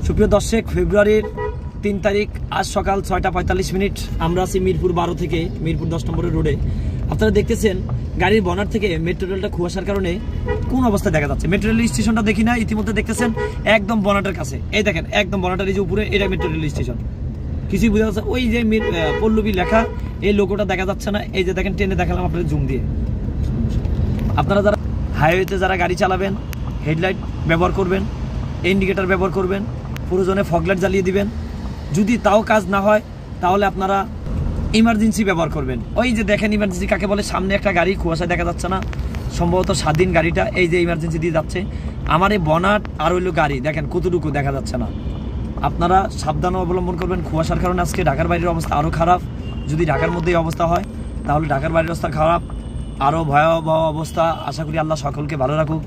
সুপ্রিয় দর্শক, ফেব্রুয়ারির 3 তারিখ, আজ সকাল 6টা 45 মিনিট। আমরা আছি মিরপুর 12 থেকে মিরপুর 10 নম্বরের রোডে। আপনারা দেখতেছেন গাড়ির বনার থেকে মেট্রো রেলটা কুয়াশার কারণে কোন অবস্থা দেখা যাচ্ছে। মেট্রো রেল স্টেশনটা দেখি না, ইতিমধ্যে দেখতেছেন একদম বনাটার কাছে। এই দেখেন একদম বনাটার এই যে উপরে, এটা মেট্রো রেল স্টেশন। কিছুই বোঝা যাচ্ছে, ওই যে পল্লবী লেখা এই লোগোটা দেখা যাচ্ছে না। এই যে দেখেন, ট্রেনে দেখালাম আপনাদের জুম দিয়ে। আপনারা যারা হাইওয়েতে যারা গাড়ি চালাবেন, হেডলাইট ব্যবহার করবেন, ইন্ডিকেটর ব্যবহার করবেন, প্রয়োজনে ফগলাইট জ্বালিয়ে দিবেন। যদি তাও কাজ না হয় তাহলে আপনারা ইমার্জেন্সি ব্যবহার করবেন। ওই যে দেখেন ইমার্জেন্সি কাকে বলে, সামনে একটা গাড়ি কুয়াশায় দেখা যাচ্ছে না, সম্ভবত স্বাধীন গাড়িটা এই যে ইমার্জেন্সি দিয়ে যাচ্ছে। আমার এই বনাট আর হইলো গাড়ি দেখেন কতটুকু দেখা যাচ্ছে না। আপনারা সাবধান অবলম্বন করবেন। কুয়াশার কারণে আজকে ঢাকার বাইরের অবস্থা আরও খারাপ। যদি ঢাকার মধ্যেই অবস্থা হয় তাহলে ঢাকার বাইরের অবস্থা খারাপ, আরও ভয়াবহ অবস্থা। আশা করি আল্লাহ সকলকে ভালো রাখুক।